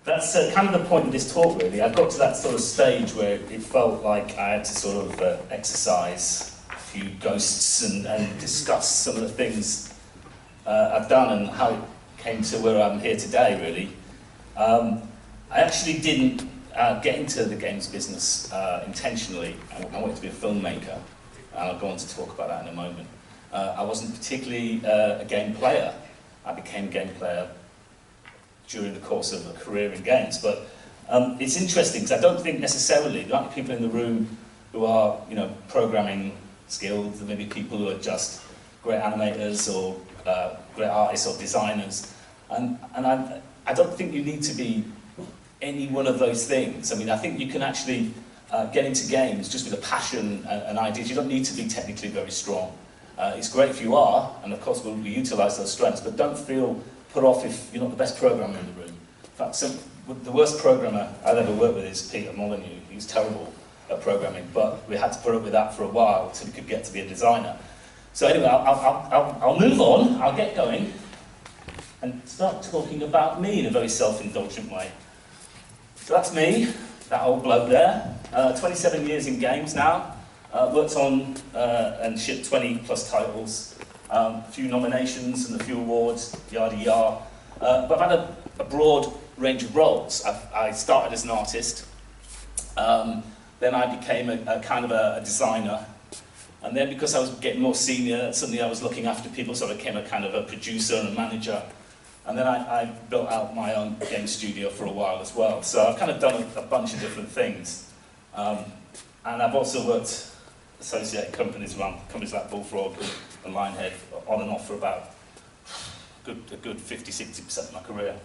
that's kind of the point of this talk, really. I got to that sort of stage where it felt like I had to sort of exercise a few ghosts and discuss some of the things I've done and how it came to where I'm here today, really. I actually didn't get into the games business intentionally. I wanted to be a filmmaker, and I'll go on to talk about that in a moment. I wasn't particularly a game player. I became a game player during the course of a career in games, but it's interesting because I don't think necessarily there aren't people in the room who are, you know, programming skilled. There may be people who are just great animators or great artists or designers, and I don't think you need to be any one of those things. I mean, I think you can actually get into games just with a passion and ideas. You don't need to be technically very strong. It's great if you are, and of course we'll utilise those strengths, but don't feel put off if you're not the best programmer in the room. In fact, the worst programmer I've ever worked with is Peter Molyneux. He was terrible at programming, but we had to put up with that for a while until we could get to be a designer. So anyway, I'll move on, I'll get going, and start talking about me in a very self-indulgent way. So that's me, that old bloke there. 27 years in games now. Worked on and shipped 20 plus titles. A few nominations and a few awards, yada yada. But I've had a broad range of roles. I started as an artist, then I became a kind of a designer, and then because I was getting more senior, suddenly I was looking after people, so I became a kind of a producer and a manager. And then I built out my own game studio for a while as well. So I've kind of done a bunch of different things. And I've also worked associated companies around companies like Bullfrog and Lionhead on and off for about a good 50-60% of my career.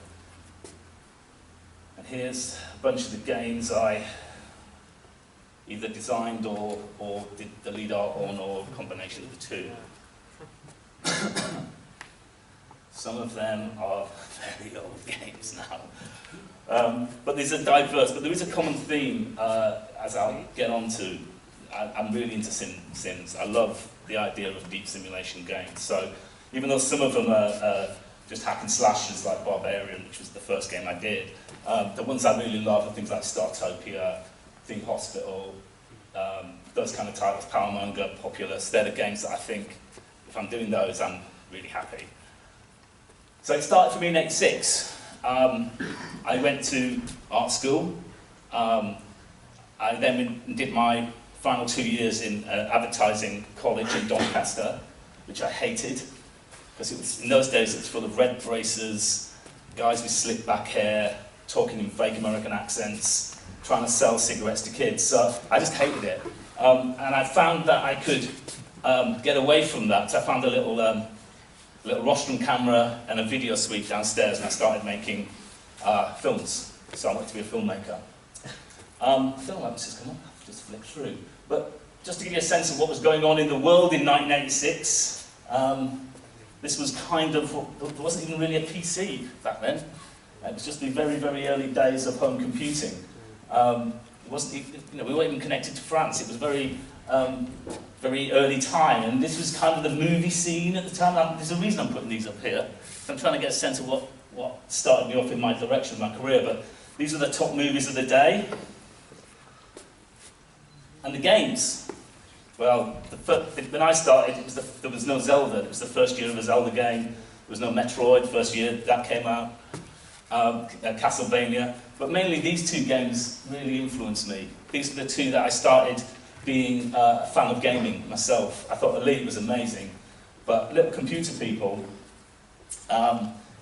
And here's a bunch of the games I either designed or did the lead art on, or a combination of the two. Some of them are very old games now. But these are diverse, but there is a common theme as I'll get on to. I'm really into sims. I love the idea of deep simulation games. So even though some of them are just hack and slashes like Barbarian, which was the first game I did, the ones I really love are things like Startopia, Theme Hospital, those kind of titles, Powermonger, Populous. They're the games that I think, if I'm doing those, I'm really happy. So it started for me in '86. I went to art school. I then did my final 2 years in advertising college in Doncaster, which I hated, because it was, in those days it was full of red braces, guys with slick back hair, talking in fake American accents, trying to sell cigarettes to kids. So I just hated it. And I found that I could get away from that. So I found a little rostrum camera and a video suite downstairs, and I started making films. So I wanted to be a filmmaker. I don't know why this has come up. Just flip through. But just to give you a sense of what was going on in the world in 1986, this was kind of, there wasn't even really a PC back then. It was just the very, very early days of home computing. It wasn't, you know, we weren't even connected to France. It was very, very early time, and this was kind of the movie scene at the time. There's a reason I'm putting these up here. I'm trying to get a sense of what started me off in my direction of my career. But these are the top movies of the day. And the games, well, when I started, there was no Zelda. It was the first year of a Zelda game. There was no Metroid, first year that came out. Castlevania. But mainly these two games really influenced me. These are the two that I started being a fan of gaming myself. I thought Elite was amazing. But Little Computer People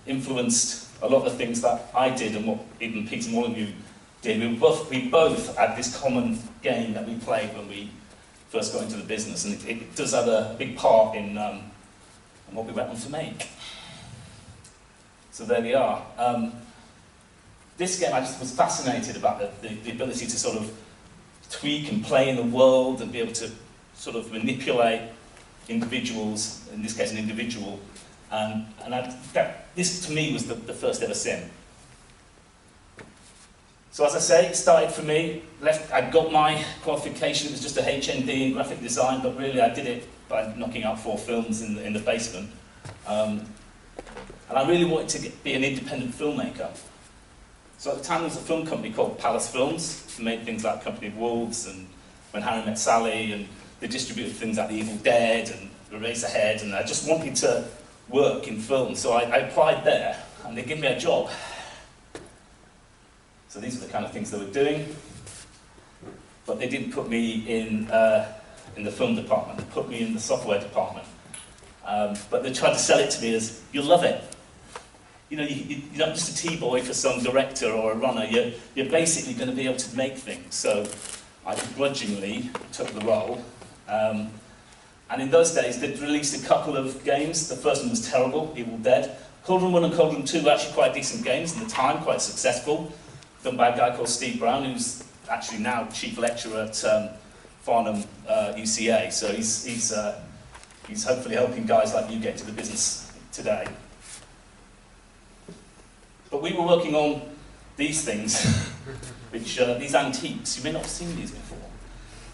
influenced a lot of the things that I did and what even Peter Molyneux did. We both had this common game that we played when we first got into the business, and it does have a big part in what we went on to make. So there we are. This game, I just was fascinated about the ability to sort of tweak and play in the world and be able to sort of manipulate individuals, in this case an individual, and this to me was the first ever sim. So as I say, it started for me, I got my qualification, it was just a HND in graphic design, but really I did it by knocking out 4 films in the basement. And I really wanted to be an independent filmmaker. So at the time there was a film company called Palace Films, who made things like Company of Wolves and When Harry Met Sally, and they distributed things like The Evil Dead and Eraserhead, and I just wanted to work in film. So I applied there, and they gave me a job. So these are the kind of things they were doing. But they didn't put me in the film department, they put me in the software department. But they tried to sell it to me as, you'll love it. You know, you're not just a T-boy for some director or a runner, you're basically going to be able to make things. So I begrudgingly took the role. And in those days, they'd released a couple of games. The first one was terrible, Evil Dead. Cauldron 1 and Cauldron 2 were actually quite decent games at the time, quite successful. Done by a guy called Steve Brown, who's actually now chief lecturer at Farnham UCA. So he's hopefully helping guys like you get to the business today. But we were working on these things, which these antiques. You may not have seen these before.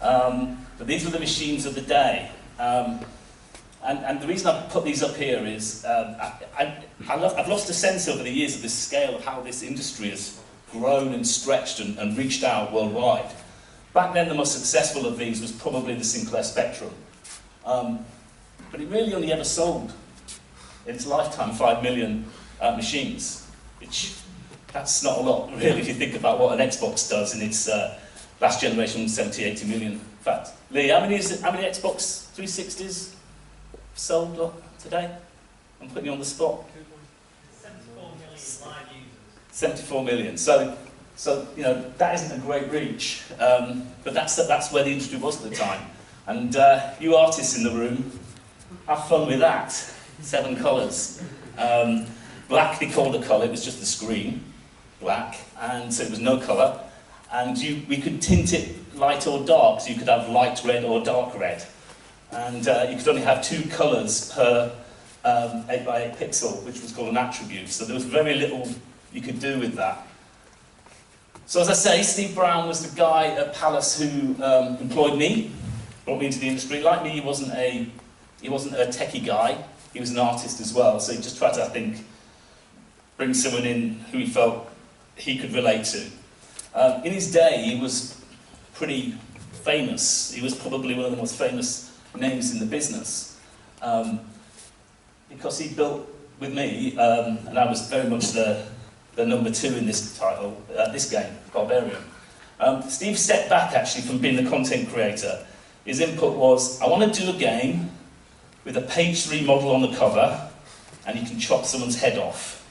But these were the machines of the day. And the reason I put these up here is I've lost a sense over the years of the scale of how this industry has grown and stretched and reached out worldwide. Back then, the most successful of these was probably the Sinclair Spectrum. But it really only ever sold, in its lifetime, 5 million machines. Which, that's not a lot, really, if you think about what an Xbox does in its last generation, 70, 80 million. In fact, Lee, how many Xbox 360s sold today? I'm putting you on the spot. 74 million live users. 74 million. So you know, that isn't a great reach, but that's where the industry was at the time. And you artists in the room, have fun with that. 7 colours. Black, they called the colour, it was just the screen, black, and so it was no colour. And we could tint it light or dark, so you could have light red or dark red. And you could only have 2 colours per 8 by 8 pixel, which was called an attribute. So there was very little you could do with that. So as I say, Steve Brown was the guy at Palace who employed me, brought me into the industry. Like me, he wasn't a techie guy, he was an artist as well. So he just tried to, I think, bring someone in who he felt he could relate to. In his day, he was pretty famous. He was probably one of the most famous names in the business. Because he built with me, and I was very much the number 2 in this title, this game, Barbarian. Steve stepped back actually from being the content creator. His input was, I want to do a game with a page 3 model on the cover, and you can chop someone's head off.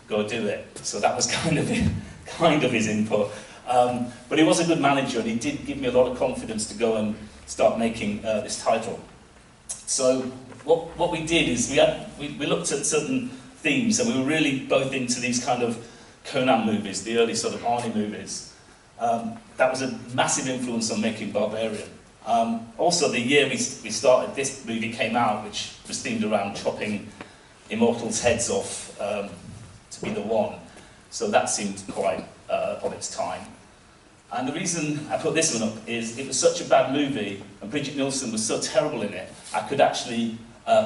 Go do it. So that was kind of his input. But he was a good manager, and he did give me a lot of confidence to go and start making this title. So what we did is we looked at certain themes, and we were really both into these kind of Conan movies, the early sort of Arnie movies. That was a massive influence on making Barbarian. Also, the year we started, this movie came out, which was themed around chopping immortals' heads off to be the one. So that seemed quite of its time. And the reason I put this one up is it was such a bad movie, and Bridget Nielsen was so terrible in it, I could actually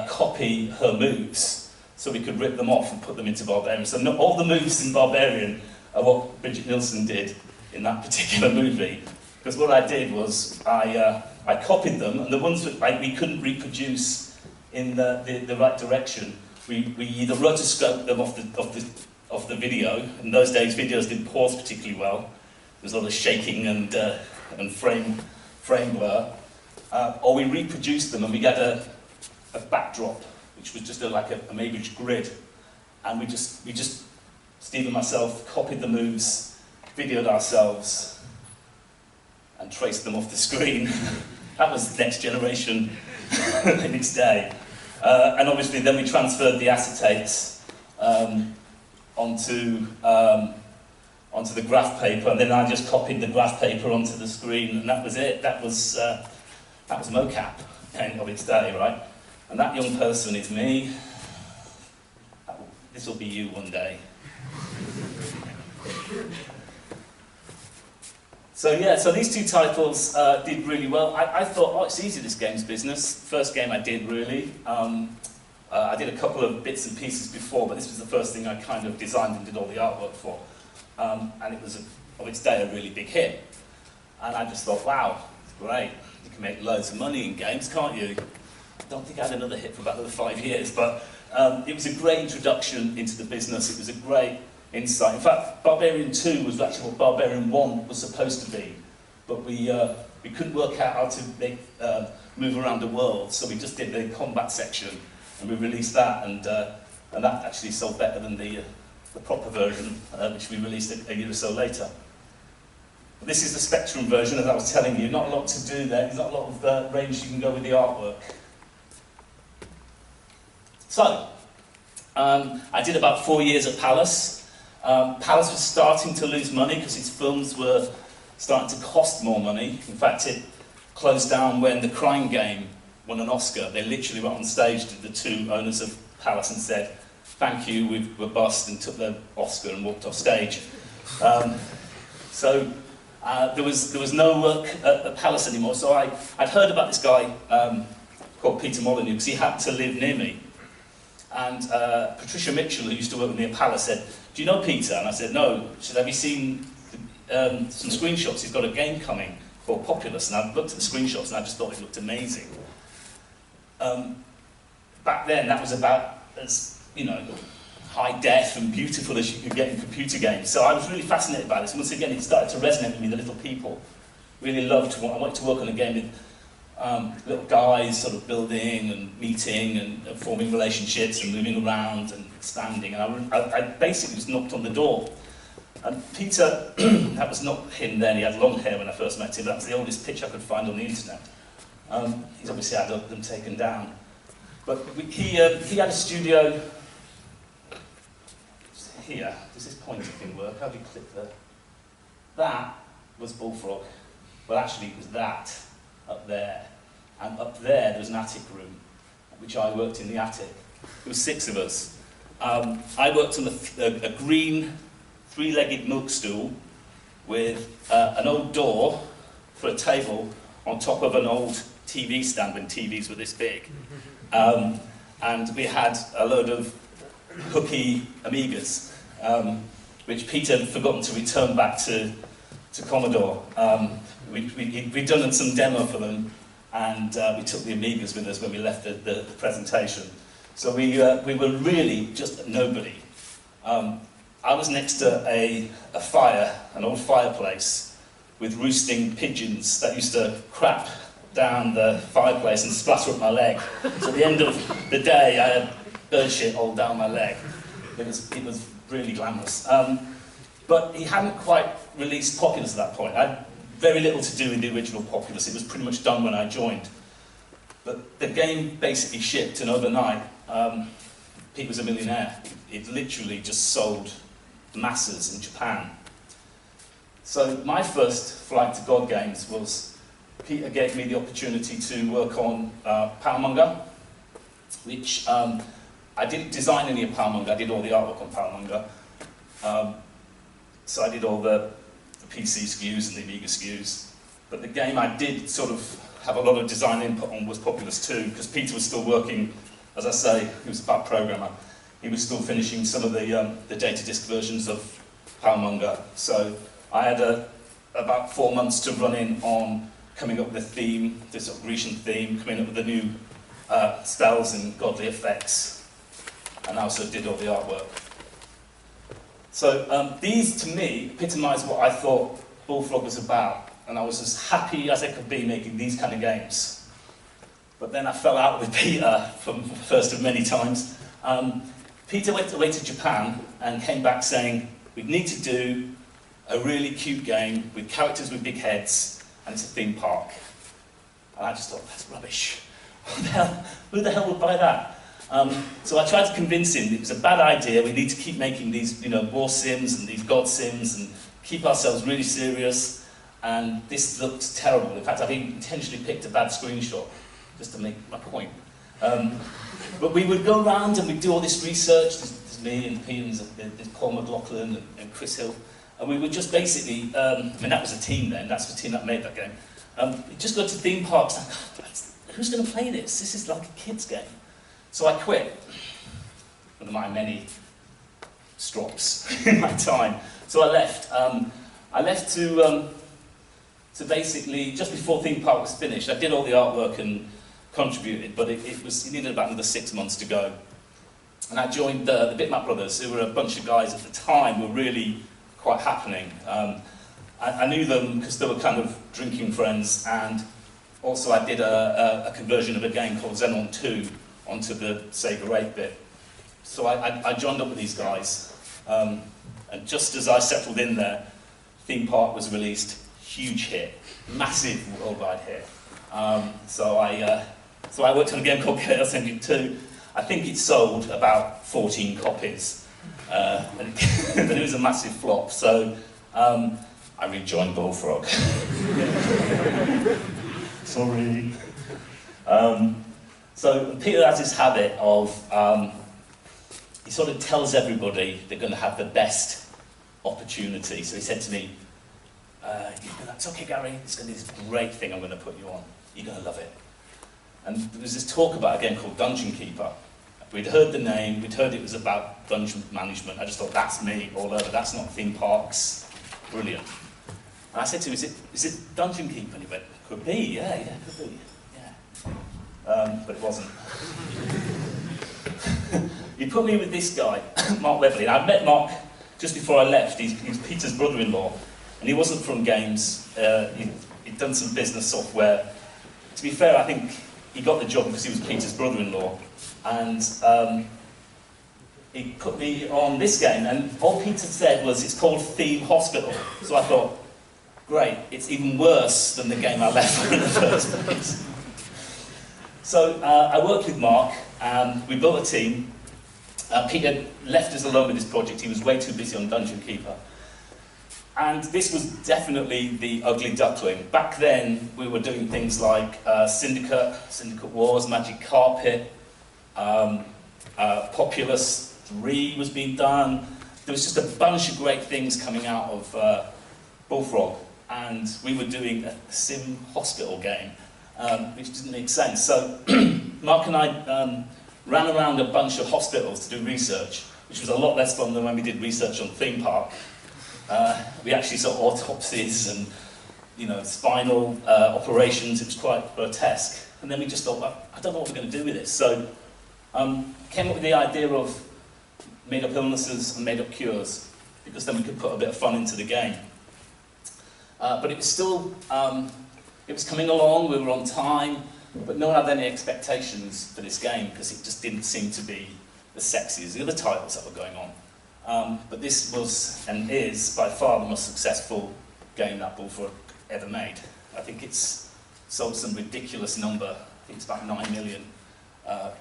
copy her moves, so we could rip them off and put them into Barbarian. So all the moves in Barbarian are what Bridget Nielsen did in that particular movie. Because what I did was I copied them, and the ones that we couldn't reproduce in the right direction, we either rotoscoped them off the video. In those days, videos didn't pause particularly well. There was a lot of shaking and frame blur. Or we reproduced them, and we got a backdrop, which was just like a Maybridge grid. And we just, Steve and myself, copied the moves, videoed ourselves, and traced them off the screen. That was next generation in its day. And obviously then we transferred the acetates onto the graph paper, and then I just copied the graph paper onto the screen, and that was it. That was mocap of its day, right? And that young person is me. This will be you one day. So yeah, so these 2 titles did really well. I thought, oh, it's easy, this game's business. First game I did, really. I did a couple of bits and pieces before, but this was the first thing I kind of designed and did all the artwork for. and it was, of its day, a really big hit. And I just thought, wow, it's great. You can make loads of money in games, can't you? I don't think I had another hit for about another 5 years, but it was a great introduction into the business. It was a great insight. In fact, Barbarian 2 was actually what Barbarian 1 was supposed to be, but we couldn't work out how to make, move around the world, so we just did the combat section, and we released that, and that actually sold better than the proper version, which we released a year or so later. But this is the Spectrum version, as I was telling you. Not a lot to do there. There's not a lot of range you can go with the artwork. So, I did about 4 years at Palace. Palace was starting to lose money because its films were starting to cost more money. In fact, it closed down when The Crying Game won an Oscar. They literally went on stage to the two owners of Palace and said, "Thank you, we're bust," and took the Oscar and walked off stage. So there was no work at Palace anymore. So I'd heard about this guy called Peter Molyneux because he happened to live near me. And Patricia Mitchell, who used to work near Palace, said, "Do you know Peter?" And I said, "No." She said, "Have you seen some screenshots? He's got a game coming called Populous." And I looked at the screenshots and I just thought it looked amazing. Back then, that was about as, you know, high def and beautiful as you could get in computer games. So I was really fascinated by this. And once again, it started to resonate with me, the little people. Really loved, I wanted to work on a game with little guys sort of building and meeting and forming relationships and moving around and expanding. And I basically just knocked on the door. And Peter, that was not him then, he had long hair when I first met him. That was the oldest picture I could find on the internet. He's obviously had them taken down. But he had a studio here. Does this pointer thing work? How do you click there? That was Bullfrog. Well, actually, it was that up there. And up there was an attic room, which I worked in the attic. There were 6 of us. I worked on a green, 3-legged milk stool with an old door for a table on top of an old TV stand when TVs were this big. And we had a load of hooky Amigas, which Peter had forgotten to return back to Commodore. We'd done some demo for them, and we took the Amigas with us when we left the presentation. So we were really just nobody. I was next to a fire, an old fireplace, with roosting pigeons that used to crap down the fireplace and splatter up my leg. So at the end of the day, I had bird shit all down my leg. It was really glamorous. But he hadn't quite released Populous at that point. I had very little to do with the original Populous. It was pretty much done when I joined. But the game basically shipped, and overnight, Pete was a millionaire. It literally just sold masses in Japan. So my first flight to God games was Peter gave me the opportunity to work on Powermonger, which I didn't design any of Powermonger, I did all the artwork on Powermonger. So I did all the PC SKUs and the Amiga SKUs. But the game I did sort of have a lot of design input on was Populous 2, because Peter was still working, as I say, he was a bad programmer. He was still finishing some of the data disk versions of Powermonger. So I had about 4 months to run in on coming up with a theme, this sort of Grecian theme, coming up with the new spells and godly effects, and I also did all the artwork. So these, to me, epitomise what I thought Bullfrog was about, and I was as happy as I could be making these kind of games. But then I fell out with Peter, from the first of many times. Peter went away to Japan and came back saying, "We need to do a really cute game with characters with big heads, and it's a theme park." And I just thought, that's rubbish. Who the hell would buy that? So I tried to convince him it was a bad idea. We need to keep making these, you know, war sims and these god sims and keep ourselves really serious. And this looked terrible. In fact, I've even intentionally picked a bad screenshot just to make my point. But we would go around and we'd do all this research. There's me and Pete and there's Paul McLaughlin and Chris Hill. And we would just basically, I mean, that was a team then, that's the team that made that game. We'd just go to theme parks and, God, who's going to play this? This is like a kid's game. So I quit, one of my many strops in my time. So I left. I left to basically, just before Theme Park was finished, I did all the artwork and contributed, but it needed about another 6 months to go. And I joined the Bitmap Brothers, who were a bunch of guys at the time who were really quite happening. I knew them because they were kind of drinking friends, and also I did a conversion of a game called Xenon 2 onto the Sega 8-bit. So I joined up with these guys, and just as I settled in there, Theme Park was released, huge hit, massive worldwide hit. So I worked on a game called Chaos Engine 2. I think it sold about 14 copies, but it was a massive flop. So I rejoined Bullfrog. Sorry. So Peter has this habit of, he sort of tells everybody they're going to have the best opportunity. So he said to me, it's okay, Gary, it's going to be this great thing I'm going to put you on. You're going to love it. And there was this talk about a game called Dungeon Keeper. We'd heard the name, we'd heard it was about dungeon management. I just thought, that's me all over, that's not theme parks. Brilliant. And I said to him, is it Dungeon Keeper? And he went, could be, yeah, could be, yeah. But it wasn't. He put me with this guy, Mark Webley, and I met Mark just before I left. He's Peter's brother-in-law, and he wasn't from games. He'd done some business software. To be fair, I think he got the job because he was Peter's brother-in-law, and he put me on this game, and all Peter said was, it's called Theme Hospital. So I thought, great, it's even worse than the game I left for in the first place. So I worked with Mark, and we built a team. Peter left us alone with this project. He was way too busy on Dungeon Keeper. And this was definitely the ugly duckling. Back then, we were doing things like Syndicate Wars, Magic Carpet, Populous 3 was being done. There was just a bunch of great things coming out of Bullfrog. And we were doing a sim hospital game, which didn't make sense. So Mark and I ran around a bunch of hospitals to do research, which was a lot less fun than when we did research on Theme Park. We actually saw autopsies and, spinal operations. It was quite grotesque. And then we just thought, well, I don't know what we're going to do with this. So came up with the idea of made-up illnesses and made-up cures, because then we could put a bit of fun into the game. But it was still, it was coming along, we were on time, but no one had any expectations for this game, because it just didn't seem to be as sexy as the other titles that were going on. But this was, and is, by far the most successful game that Bullfrog ever made. I think it's sold some ridiculous number, I think it's about 9 million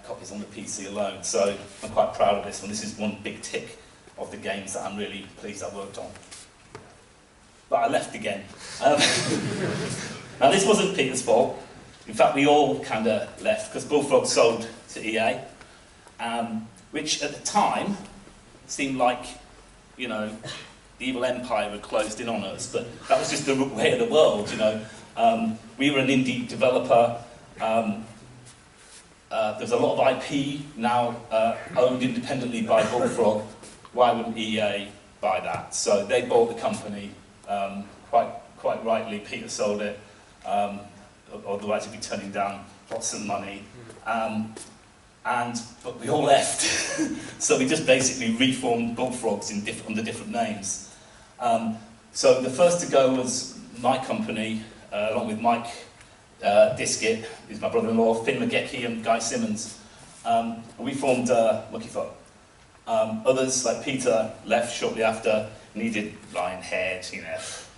copies on the PC alone, so I'm quite proud of this one. This is one big tick of the games that I'm really pleased I worked on. But I left again. Now this wasn't Peter's fault. In fact, we all kind of left, because Bullfrog sold to EA, which at the time seemed like, the evil empire had closed in on us, but that was just the way of the world, We were an indie developer. There's a lot of IP now owned independently by Bullfrog. Why wouldn't EA buy that? So they bought the company, quite rightly. Peter sold it, otherwise he'd be turning down lots of money. But we all left, so we just basically reformed Bullfrogs under different names. So the first to go was my company, along with Mike Diskett, who's my brother-in-law, Finn McGecky and Guy Simmons. And we formed Mucky Foot. Others, like Peter, left shortly after, needed Lionhead,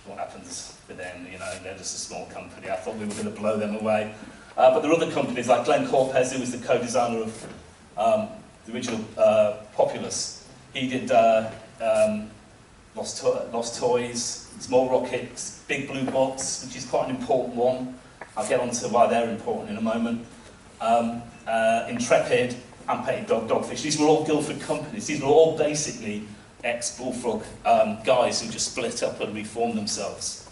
what happens with them, they're just a small company. I thought we were going to blow them away. But there are other companies, like Glenn Corpez, who was the co-designer of the original Populous. He did Lost Toys, Small Rockets, Big Blue Box, which is quite an important one. I'll get on to why they're important in a moment. Intrepid, Unpaid Dog, Dogfish. These were all Guildford companies. These were all basically ex-Bullfrog guys who just split up and reformed themselves.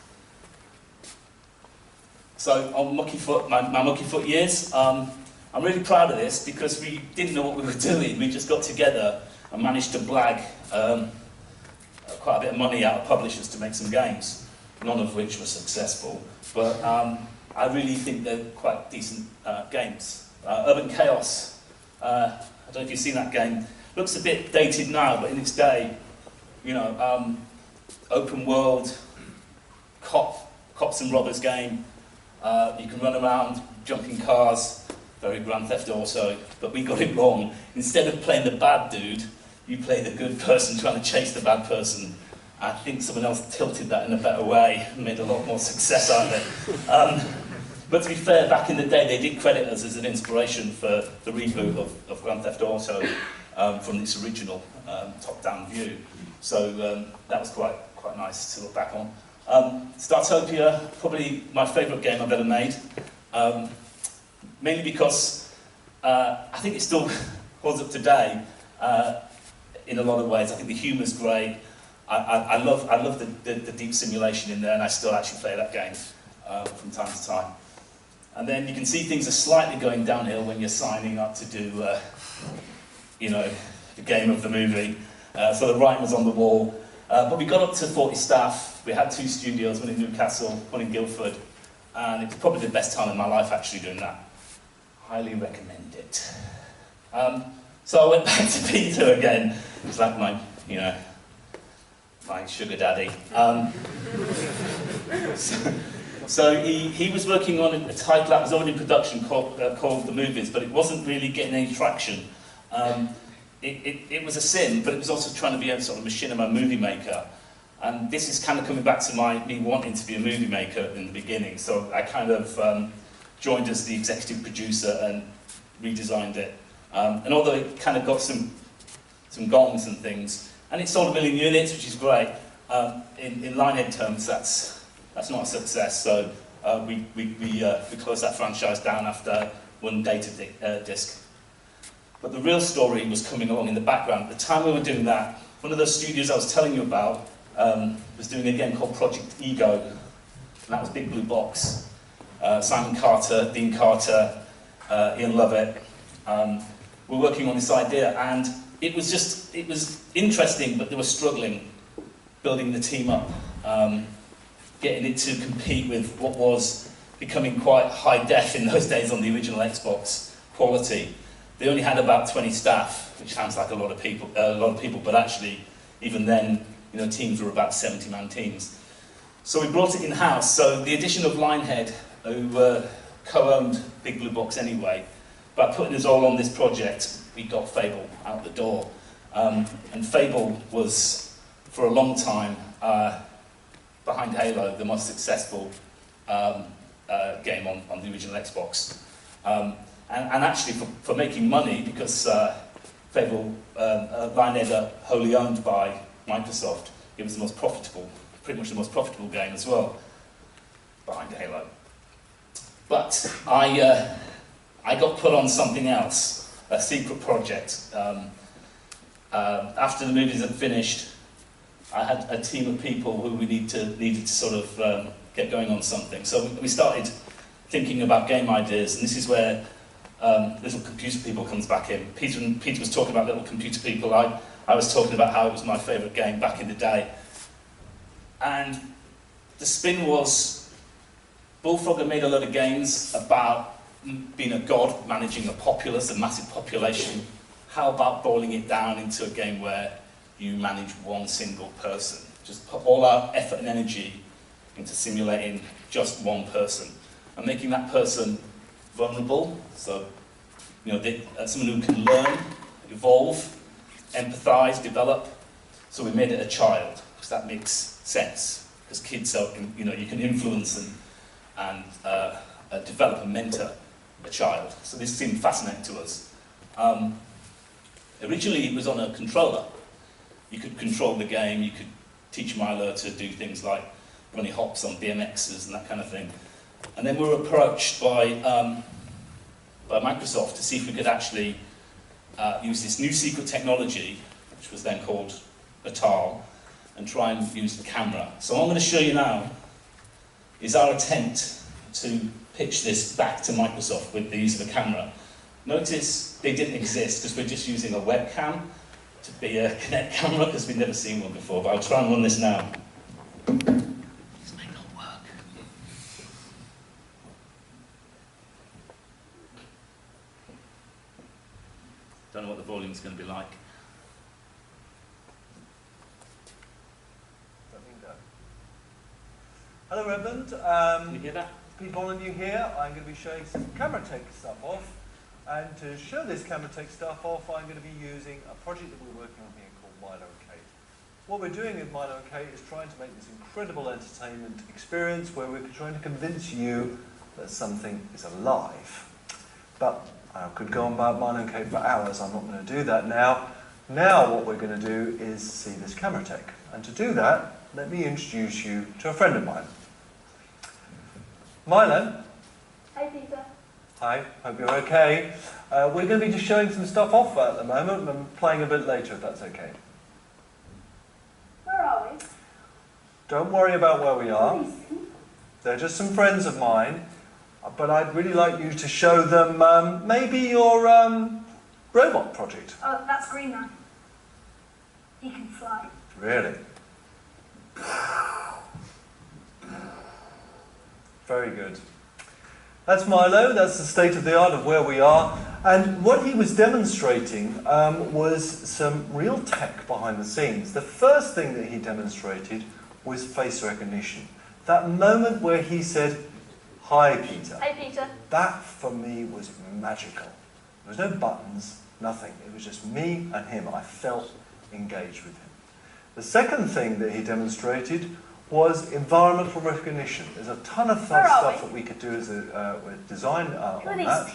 So on Mucky Foot, my Mucky Foot years, I'm really proud of this because we didn't know what we were doing. We just got together and managed to blag quite a bit of money out of publishers to make some games, none of which were successful. But I really think they're quite decent games. Urban Chaos, I don't know if you've seen that game. Looks a bit dated now, but in its day, you know, open world, cops and robbers game. You can run around, jump in cars, very Grand Theft Auto, but we got it wrong. Instead of playing the bad dude, you play the good person trying to chase the bad person. I think someone else tilted that in a better way and made a lot more success out of it. But to be fair, back in the day, they did credit us as an inspiration for the reboot of Grand Theft Auto from its original top-down view. So that was quite nice to look back on. Startopia, probably my favourite game I've ever made. Mainly because I think it still holds up today in a lot of ways. I think the humour's great. I love the deep simulation in there, and I still actually play that game from time to time. And then you can see things are slightly going downhill when you're signing up to do, you know, the game of the movie. So the writing was on the wall. But we got up to 40 staff. We had 2 studios, one in Newcastle, one in Guildford. And it was probably the best time in my life actually doing that. Highly recommend it. So I went back to Peter again. It's like my, you know, my sugar daddy. So he was working on a title that was already in production called The Movies, but it wasn't really getting any traction. It was a sin, but it was also trying to be a sort of machinima movie maker. And this is kind of coming back to me wanting to be a movie maker in the beginning. So I kind of joined as the executive producer and redesigned it. And although it kind of got some gongs and things, and it sold 1 million units, which is great, in Lionhead terms, that's not a success. So we closed that franchise down after 1 data disc. But the real story was coming along in the background. At the time we were doing that, one of those studios I was telling you about was doing a game called Project Ego, and that was Big Blue Box. Simon Carter, Dean Carter, Ian Lovett were working on this idea, and it was interesting, but they were struggling building the team up, getting it to compete with what was becoming quite high def in those days on the original Xbox quality. They only had about 20 staff, which sounds like a lot of people, but actually, even then, you know, teams were about 70-man teams. So we brought it in-house. So the addition of Lionhead, who co-owned Big Blue Box anyway, by putting us all on this project, we got Fable out the door. And Fable was, for a long time, behind Halo, the most successful game on the original Xbox. And actually, for making money, because Fable, Lionhead, wholly owned by Microsoft, it was the most profitable, pretty much the most profitable game as well, behind Halo. But I got put on something else, a secret project. After the movies had finished, I had a team of people who we needed to sort of get going on something. So we started thinking about game ideas, and this is where Little Computer People comes back in. Peter was talking about Little Computer People. I was talking about how it was my favourite game back in the day. And the spin was, Bullfrog had made a lot of games about being a god, managing a populace, a massive population. How about boiling it down into a game where you manage one single person? Just put all our effort and energy into simulating just one person and making that person vulnerable, so you know, someone who can learn, evolve, empathise, develop. So we made it a child, because that makes sense, because kids are, you know, you can influence and develop and mentor a child. So this seemed fascinating to us. Originally it was on a controller. You could control the game, you could teach Milo to do things like running hops on BMXs and that kind of thing. And then we were approached by Microsoft to see if we could actually use this new secret technology, which was then called Atal, and try and use the camera. So what I'm going to show you now is our attempt to pitch this back to Microsoft with the use of a camera. Notice they didn't exist because we're just using a webcam, to be a Kinect camera because we've never seen one before, but I'll try and run this now. This may not work. Don't know what the volume's going to be like. Hello Redmond. Can you hear that? Peter Molyneux here. I'm going to be showing some camera take stuff off. And to show this camera take stuff off, I'm going to be using a project that we're working on here called Milo and Kate. What we're doing with Milo and Kate is trying to make this incredible entertainment experience where we're trying to convince you that something is alive. But I could go on about Milo and Kate for hours. I'm not going to do that now. Now what we're going to do is see this camera take. And to do that, let me introduce you to a friend of mine. Milo. Hi, Peter. Hi, hope you're okay. We're going to be just showing some stuff off at the moment and playing a bit later if that's okay. Where are we? Don't worry about where we are. They're just some friends of mine, but I'd really like you to show them maybe your robot project. Oh, that's Green Man. He can fly. Really? Very good. That's Milo, that's the state of the art of where we are. And what he was demonstrating was some real tech behind the scenes. The first thing that he demonstrated was face recognition. That moment where he said, "Hi, Peter." Hi, Peter. That, for me, was magical. There was no buttons, nothing. It was just me and him. I felt engaged with him. The second thing that he demonstrated was environmental recognition. There's a ton of fun stuff that we could do as a with design on that.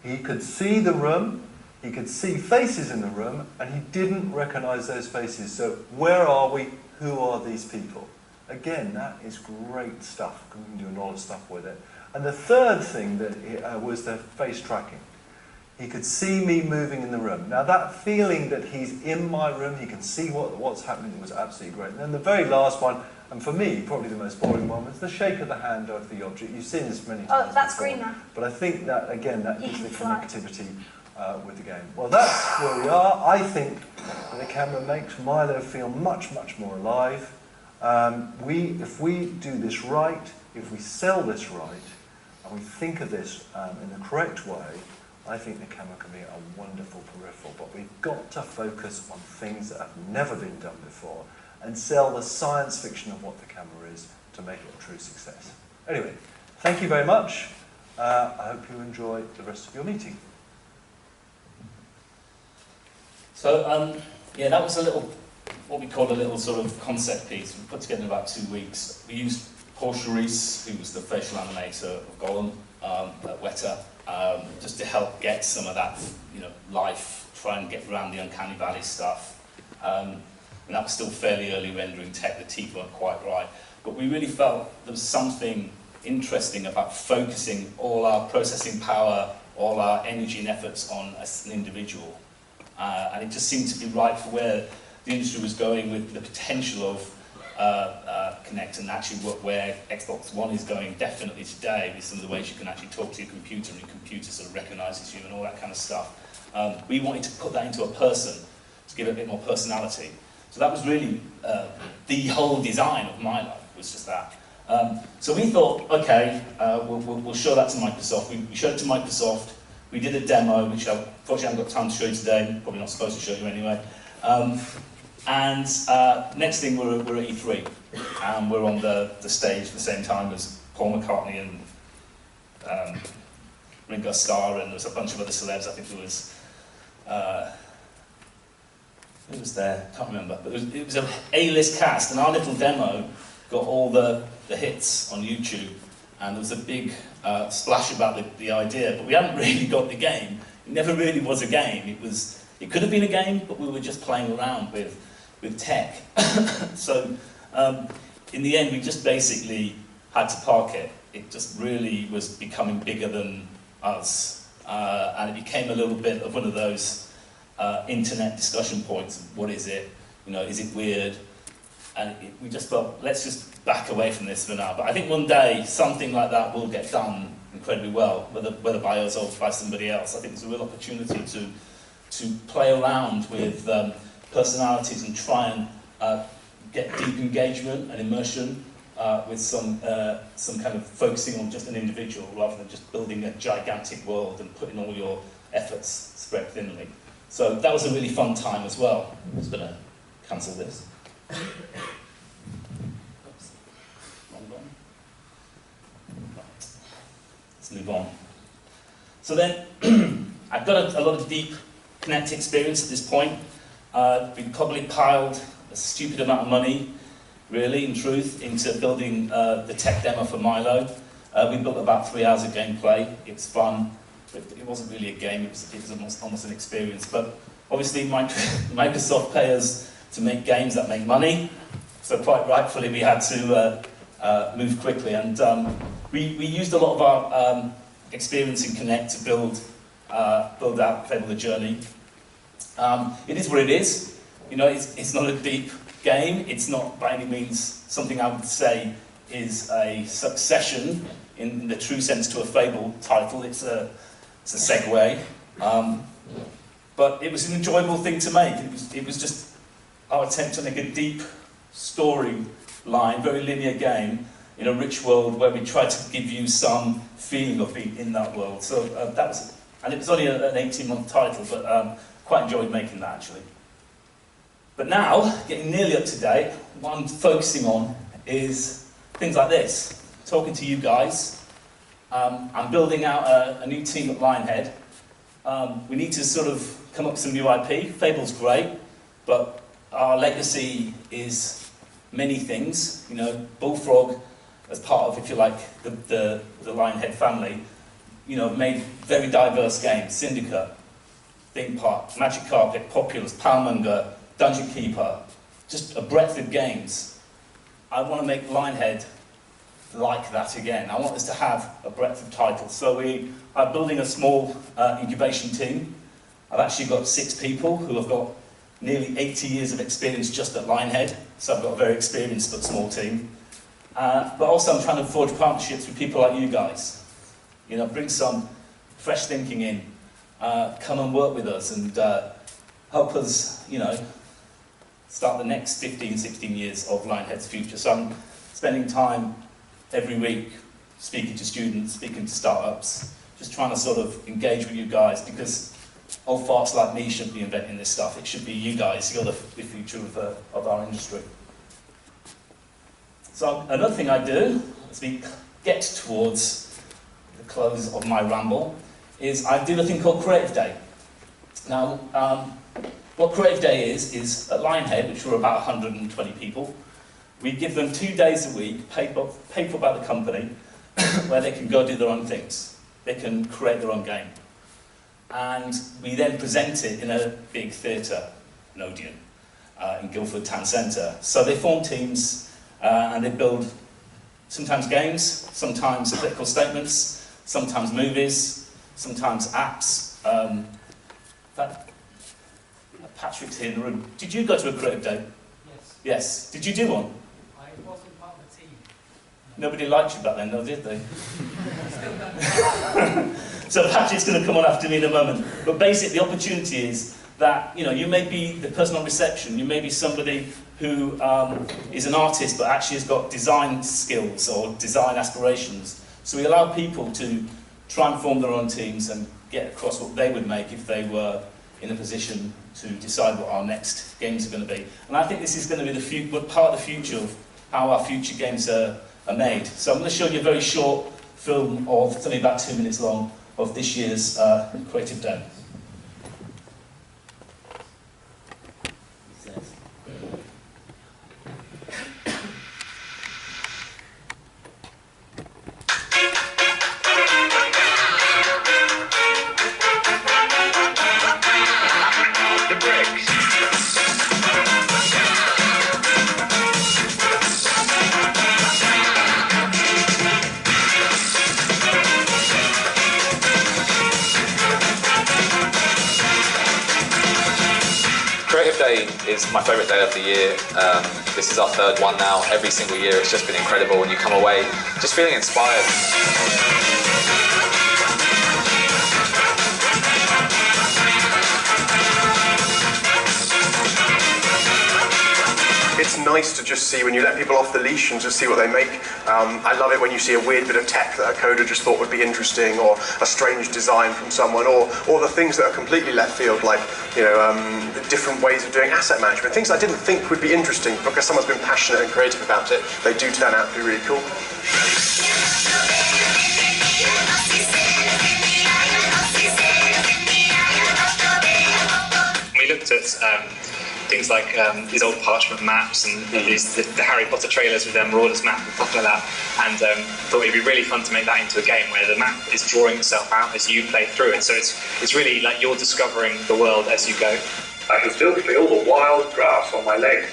He could see the room, he could see faces in the room, and he didn't recognise those faces. So where are we? Who are these people? Again, that is great stuff. We can do a lot of stuff with it. And the third thing that was the face tracking. He could see me moving in the room. Now that feeling that he's in my room, he can see what's happening, was absolutely great. And then the very last one, and for me, probably the most boring one, was the shake of the hand of the object. You've seen this many times. Oh, that's before, Green Man. but I think that, again, that gives the connectivity with the game. Well, that's where we are. I think that the camera makes Milo feel much, much more alive. If we do this right, if we sell this right, and we think of this in the correct way, I think the camera can be a wonderful peripheral, but we've got to focus on things that have never been done before and sell the science fiction of what the camera is to make it a true success. Anyway, thank you very much. I hope you enjoy the rest of your meeting. So, yeah, that was a little, what we call a little sort of concept piece. We put together in about 2 weeks. We used Portia Reese, who was the facial animator of Gollum at Weta, just to help get some of that, life, try and get around the Uncanny Valley stuff. And that was still fairly early rendering tech, the teeth weren't quite right. But we really felt there was something interesting about focusing all our processing power, all our energy and efforts on an individual. And it just seemed to be right for where the industry was going with the potential of Kinect, and actually where Xbox One is going definitely today with some of the ways you can actually talk to your computer and your computer sort of recognises you and all that kind of stuff. We wanted to put that into a person to give it a bit more personality. So that was really the whole design of Milo, was just that. So we thought, okay, we'll show that to Microsoft. We showed it to Microsoft. We did a demo, which I unfortunately haven't got time to show you today. Probably not supposed to show you anyway. And next thing, we're at E3, and we're on the stage at the same time as Paul McCartney and Ringo Starr, and there was a bunch of other celebs. I think there was, who was there? Can't remember. But it was an A-list cast, and our little demo got all the hits on YouTube, and there was a big splash about the idea, but we hadn't really got the game. It never really was a game. It could have been a game, but we were just playing around with tech. So in the end, we just basically had to park it. It just really was becoming bigger than us. And it became a little bit of one of those internet discussion points. What is it? Is it weird? And we just thought, let's just back away from this for now. But I think one day, something like that will get done incredibly well, whether by us or by somebody else. I think there's a real opportunity to play around with personalities and try and get deep engagement and immersion with some kind of focusing on just an individual rather than just building a gigantic world and putting all your efforts spread thinly. So that was a really fun time as well. I'm just going to cancel this. Oops. Wrong button. Right. Let's move on. So then, I've got a lot of deep Connect experience at this point. We probably piled a stupid amount of money, really, in truth, into building the tech demo for Milo. We built about 3 hours of gameplay. It was fun. It wasn't really a game, it was almost an experience. But obviously, Microsoft pay us to make games that make money. So quite rightfully, we had to move quickly. And we used a lot of our experience in Connect to build out Fable the Journey. It is what it is. You know, it's not a deep game. It's not by any means something I would say is a succession in the true sense to a Fable title. It's a segue. But it was an enjoyable thing to make. It was just our attempt to make a deep storyline, very linear game in a rich world where we tried to give you some feeling of being in that world. So that was, and it was only an 18-month title, but quite enjoyed making that actually. But now, getting nearly up to date, what I'm focusing on is things like this. Talking to you guys. I'm building out a new team at Lionhead. We need to sort of come up with some new IP. Fable's great, but our legacy is many things. You know, Bullfrog, as part of, if you like, the Lionhead family, you know, made very diverse games. Syndicate, Theme Park, Magic Carpet, Populous, Powermonger, Dungeon Keeper, just a breadth of games. I want to make Lionhead like that again. I want us to have a breadth of titles. So we are building a small incubation team. I've actually got 6 people who have got nearly 80 years of experience just at Lionhead. So I've got a very experienced but small team. But also I'm trying to forge partnerships with people like you guys. You know, bring some fresh thinking in. Come and work with us and help us, you know, start the next 15, 16 years of Lionhead's future. So I'm spending time every week speaking to students, speaking to startups, just trying to sort of engage with you guys, because old farts like me shouldn't be inventing this stuff. It should be you guys. You're the future of our industry. So another thing I do, as we get towards the close of my ramble, is I do a thing called Creative Day. Now, what Creative Day is at Lionhead, which we're about 120 people, we give them 2 days a week, paid for by the company, where they can go do their own things. They can create their own game. And we then present it in a big theatre, an Odeon, in Guildford Town Centre. So they form teams, and they build sometimes games, sometimes political statements, sometimes movies, sometimes apps. Patrick's here in the room. Did you go to a Creative Day? Yes. Yes. Did you do one? I wasn't part of the team. Nobody liked you back then, though, did they? Still don't. So Patrick's going to come on after me in a moment. But basically, the opportunity is that, you know, you may be the person on reception, you may be somebody who is an artist but actually has got design skills or design aspirations. So we allow people to try and form their own teams and get across what they would make if they were in a position to decide what our next games are going to be. And I think this is going to be part of the future of how our future games are made. So I'm going to show you a very short film of, it's only about 2 minutes long, of this year's Creative Day. Is my favourite day of the year. This is our 3rd one now. Every single year it's just been incredible, and you come away just feeling inspired. it's nice to just see when you let people off the leash and just see what they make. I love it when you see a weird bit of tech that a coder just thought would be interesting, or a strange design from someone, or the things that are completely left field, like the different ways of doing asset management, things I didn't think would be interesting, because someone's been passionate and creative about it. They do turn out to be really cool. We looked at things like these old parchment maps and the Harry Potter trailers with their Marauders map and stuff like that, and thought it'd be really fun to make that into a game where the map is drawing itself out as you play through it. So it's really like you're discovering the world as you go. I can still feel the wild grass on my legs,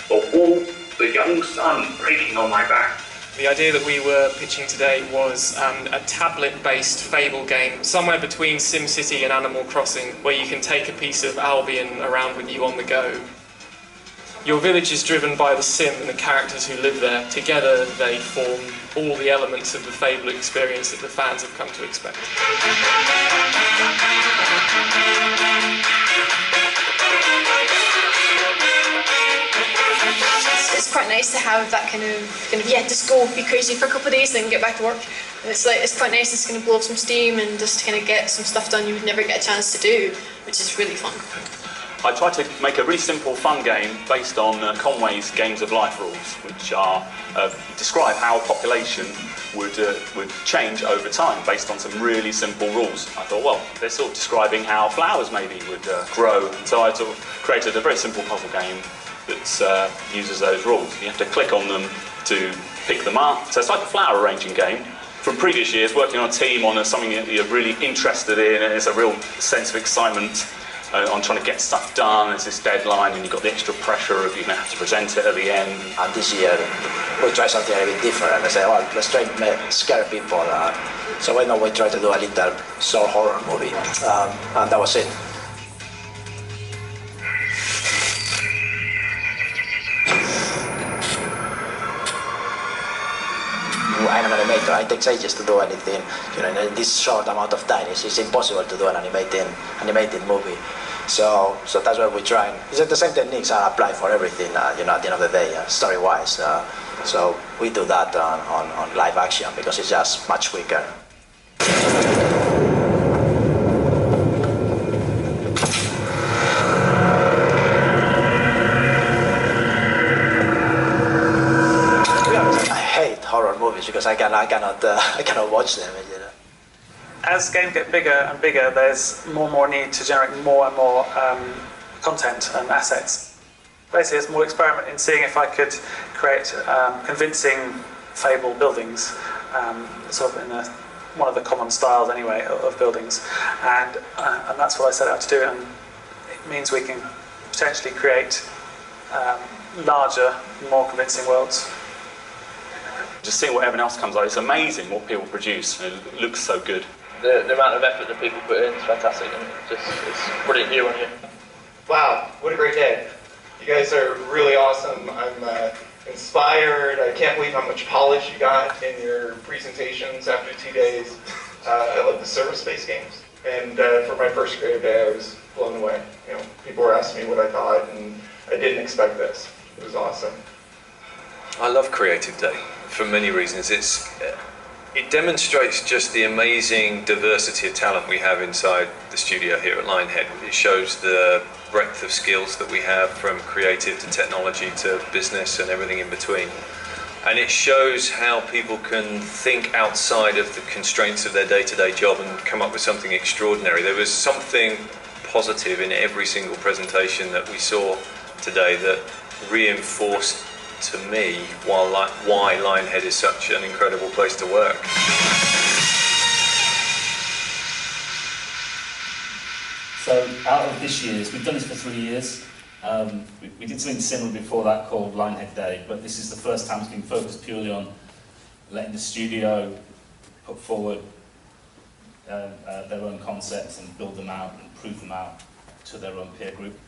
the warmth, the young sun breaking on my back. The idea that we were pitching today was a tablet-based Fable game, somewhere between SimCity and Animal Crossing, where you can take a piece of Albion around with you on the go. Your village is driven by the sim and the characters who live there. Together they form all the elements of the Fable experience that the fans have come to expect. It's quite nice to have that kind of just go be crazy for a couple of days, then get back to work. And it's quite nice. It's going to blow off some steam and just kind of get some stuff done you would never get a chance to do, which is really fun. I tried to make a really simple, fun game based on Conway's Games of Life rules, which are describe how a population would change over time based on some really simple rules. I thought, well, they're sort of describing how flowers maybe would grow. So I sort of created a very simple puzzle game that uses those rules. You have to click on them to pick them up. So it's like a flower arranging game. From previous years, working on a team on something that you're really interested in, and it's a real sense of excitement on trying to get stuff done. There's this deadline, and you've got the extra pressure of you're going to have to present it at the end. And this year, we try something a bit different. And I say, well, let's try to scare people. So why not we try to do a little soul horror movie? And that was it. I'm an animator. It takes ages to do anything. In this short amount of time, it's impossible to do an animated movie. So that's what we try. It's the same techniques are applied for everything. At the end of the day, story-wise. So we do that on live action because it's just much quicker. Horror movies because I cannot watch them. As games get bigger and bigger, there's more and more need to generate more and more content and assets. Basically, it's more experiment in seeing if I could create convincing Fable buildings, sort of in one of the common styles anyway of buildings, and that's what I set out to do. And it means we can potentially create larger, more convincing worlds. Just seeing what everyone else comes out, it's amazing what people produce. It looks so good. The amount of effort that people put in is fantastic, and it's brilliant year on year. Wow, what a great day. You guys are really awesome. I'm inspired. I can't believe how much polish you got in your presentations after 2 days. I love the service-based games. And for my first creative day, I was blown away. People were asking me what I thought, and I didn't expect this. It was awesome. I love Creative Day for many reasons. It demonstrates just the amazing diversity of talent we have inside the studio here at Lionhead. It shows the breadth of skills that we have, from creative to technology to business and everything in between. And it shows how people can think outside of the constraints of their day-to-day job and come up with something extraordinary. There was something positive in every single presentation that we saw today that reinforced to me why Lionhead is such an incredible place to work. So out of this year's, we've done this for 3 years. We did something similar before that called Lionhead Day, but this is the first time it's been focused purely on letting the studio put forward their own concepts and build them out and prove them out to their own peer group.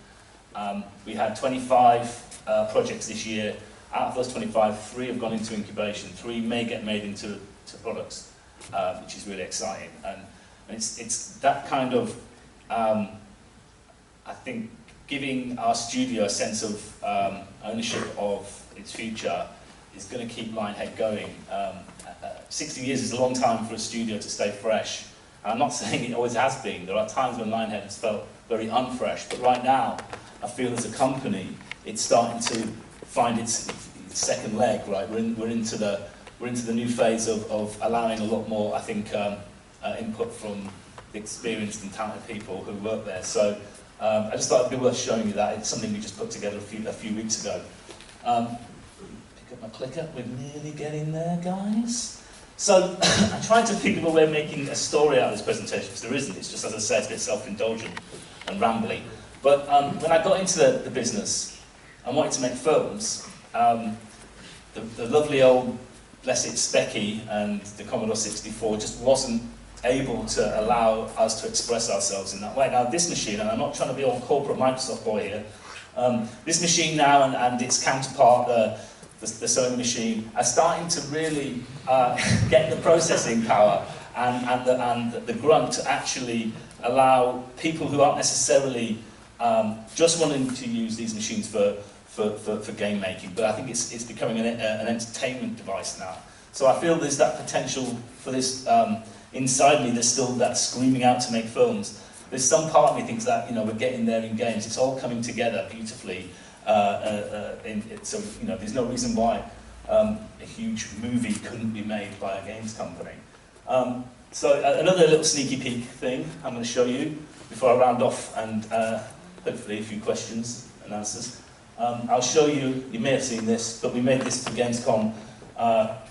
We had 25 projects this year. Out of those 25, 3 have gone into incubation. 3 may get made into products, which is really exciting. And it's that kind of, I think, giving our studio a sense of ownership of its future is going to keep Lionhead going. 60 years is a long time for a studio to stay fresh. And I'm not saying it always has been. There are times when Lionhead has felt very unfresh, but right now, I feel as a company, it's starting to find its second leg. Right, we're into the new phase of allowing a lot more, I think, input from the experienced and talented people who work there. So I just thought it'd be worth showing you that. It's something we just put together a few weeks ago. Pick up my clicker. We're nearly getting there, guys. So I tried to think of a way of making a story out of this presentation, because there isn't. It's just, as I said, it's a bit self-indulgent and rambly. But when I got into the business and wanted to make films, the lovely old, bless it, Specky and the Commodore 64 just wasn't able to allow us to express ourselves in that way. Now this machine, and I'm not trying to be all corporate Microsoft boy here, this machine now and its counterpart, the sewing machine, are starting to really get the processing power and the grunt to actually allow people who aren't necessarily just wanting to use these machines for game making, but I think it's becoming an entertainment device now. So I feel there's that potential for this inside me. There's still that screaming out to make films. There's some part of me thinks that we're getting there in games. It's all coming together beautifully. So there's no reason why a huge movie couldn't be made by a games company. So another little sneaky peek thing I'm going to show you before I round off, and hopefully a few questions and answers. I'll show you, you may have seen this, but we made this for Gamescom.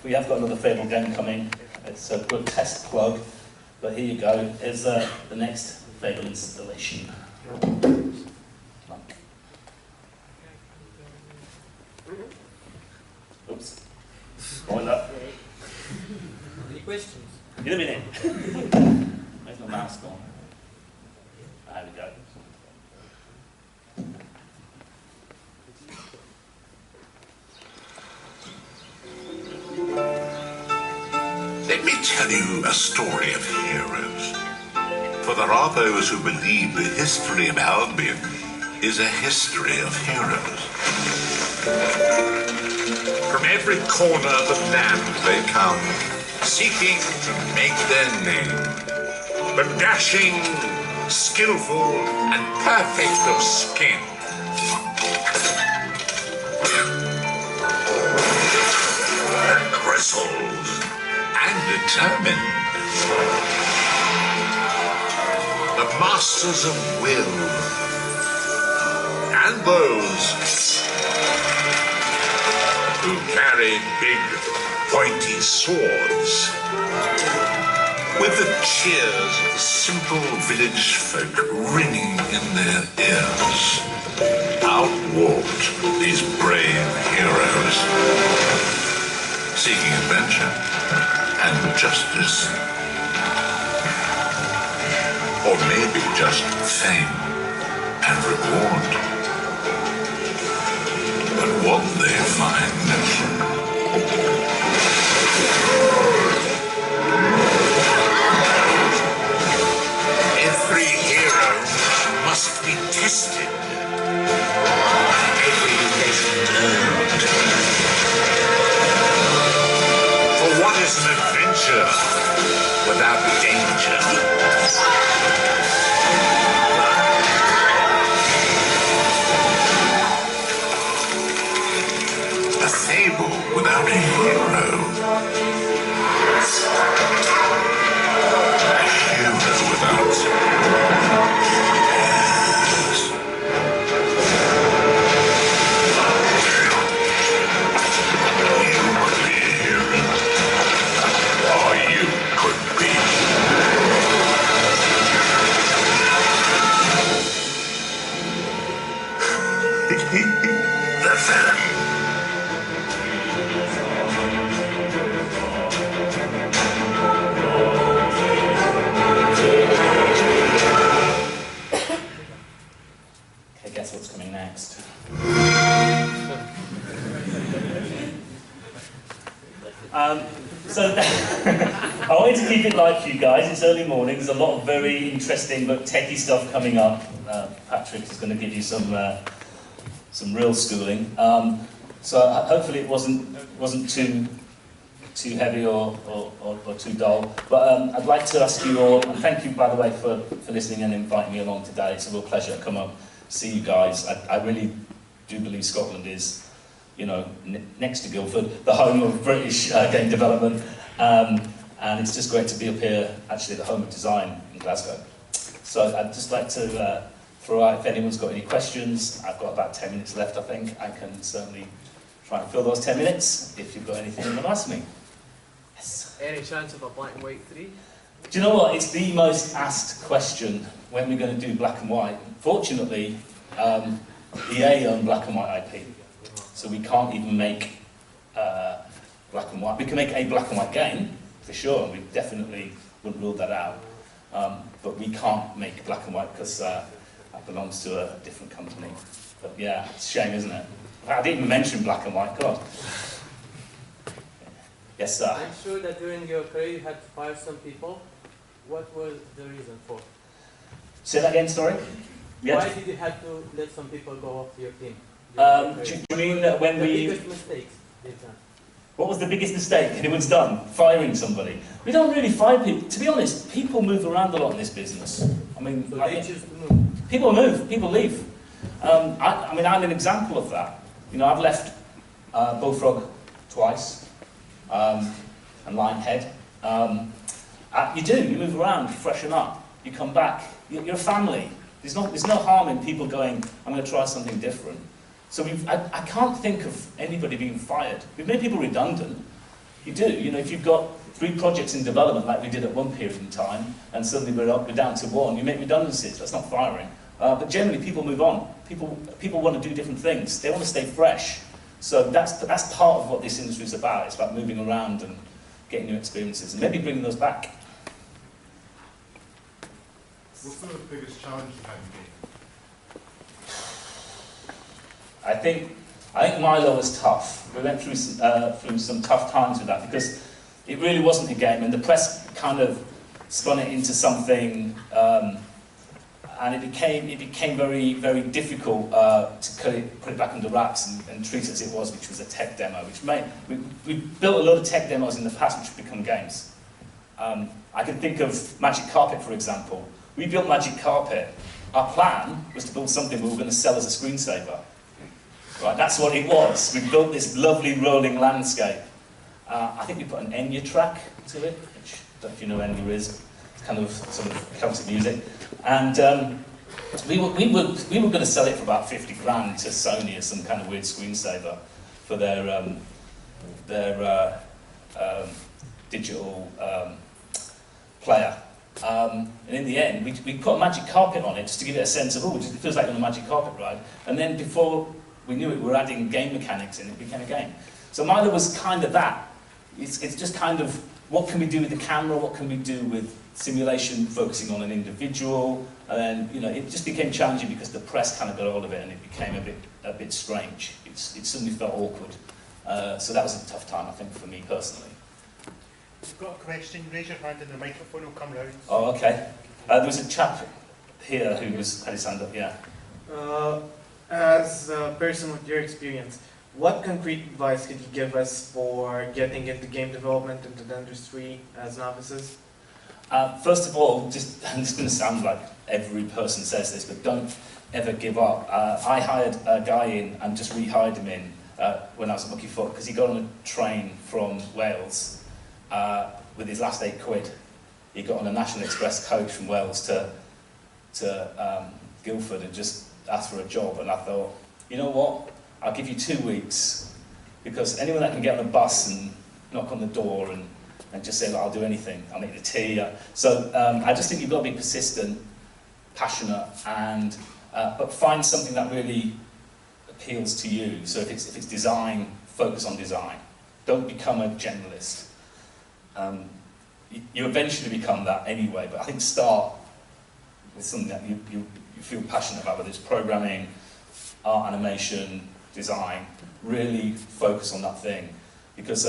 We have got another Fable game coming. It's a good test plug, but here you go. Here's the next Fable installation. Oops. Spoiler. Any questions? In a minute. Where's my mouse gone? There we go. Let me tell you a story of heroes. For there are those who believe the history of Albion is a history of heroes. From every corner of the land they come, seeking to make their name. But dashing, skillful, and perfect of skin. Grizzled and determined. The masters of will. And those who carried big, pointy swords, with the cheers of the simple village folk ringing in their ears. Out walked these brave heroes, seeking adventure and justice, or maybe just fame and reward. But what they find, every hero must be tested, every lesson learned. For what is an adventure without danger? A fable without a hero. A hero without heirs. You could be a hero, or you could be. The villain. Okay, guess what's coming next? So I wanted to keep it light for you guys. It's early morning. There's a lot of very interesting but techie stuff coming up. Patrick is going to give you some real schooling. So hopefully it wasn't too heavy or too dull. But I'd like to ask you all, and thank you by the way for listening and inviting me along today. It's a real pleasure to come up see you guys. I really do believe Scotland is, you know, next to Guildford, the home of British game development. And it's just great to be up here, actually the home of design in Glasgow. So I'd just like to throw out, if anyone's got any questions, I've got about 10 minutes left I think. I can certainly try and fill those 10 minutes if you've got anything you want to ask me. Yes. Any chance of a black and white 3? Do you know what? It's the most asked question when we're going to do black and white. Fortunately, EA own black and white IP, so we can't even make black and white. We can make a black and white game, for sure, and we definitely wouldn't rule that out. But we can't make black and white because that belongs to a different company. But yeah, it's a shame, isn't it? I didn't even mention black and white, God. Yes, sir. I'm sure that during your career you had to fire some people. What was the reason for? Say that again, sorry? Yeah. Why did you have to let some people go off your team? Do you mean that when the we... biggest mistakes they've done? What was the biggest mistake anyone's done? Firing somebody. We don't really fire people. To be honest, people move around a lot in this business. I mean, so they choose to move. People move. People leave. I mean, I'm an example of that. You know, I've left Bullfrog twice, and Lionhead. You do. You move around. You freshen up. You come back. You're a family. There's no harm in people going, I'm going to try something different. So I can't think of anybody being fired. We've made people redundant. You do. You know, if you've got 3 projects in development like we did at one period in time, and suddenly we're down to 1, you make redundancies. That's not firing. But generally, people move on. People want to do different things. They want to stay fresh. So that's part of what this industry is about. It's about moving around and getting new experiences, and maybe bringing those back. What's the biggest challenge you had in game? I think Milo was tough. We went through some tough times with that because it really wasn't a game, and the press kind of spun it into something, and it became very, very difficult to put it back under wraps and treat it as it was, which was a tech demo. We built a lot of tech demos in the past which have become games. I can think of Magic Carpet, for example. We built Magic Carpet. Our plan was to build something we were going to sell as a screensaver. Right, that's what it was. We built this lovely rolling landscape. I think we put an Enya track to it, which I don't know if you know what Enya is. It's kind of sort of Celtic music. And we were going to sell it for about 50 grand to Sony as some kind of weird screensaver for their digital player. And in the end, we put a Magic Carpet on it just to give it a sense of, oh, it feels like on a Magic Carpet ride. And then before we knew it, we were adding game mechanics in, it became a game. So Milo was kind of that. It's just kind of, what can we do with the camera, what can we do with simulation, focusing on an individual, and then, you know, it just became challenging because the press kind of got hold of it and it became a bit strange. It suddenly felt awkward. So that was a tough time, I think, for me personally. You've got a question, raise your hand and the microphone will come round. Oh, okay. There was a chap here who had his hand up, yeah. As a person with your experience, what concrete advice could you give us for getting into game development into the industry as novices? First of all, and it's going to sound like every person says this, but don't ever give up. I hired a guy in and just rehired him in when I was at Mucky Foot because he got on a train from Wales with his last 8 quid. He got on a National Express coach from Wales to Guildford and just asked for a job, and I thought, you know what, I'll give you 2 weeks, because anyone that can get on a bus and knock on the door and just say, I'll do anything, I'll make the tea. So I just think you've got to be persistent, passionate, and but find something that really appeals to you. So if it's design, focus on design. Don't become a generalist. You eventually become that anyway, but I think start with something that you feel passionate about, whether it's programming, art, animation, design. Really focus on that thing, because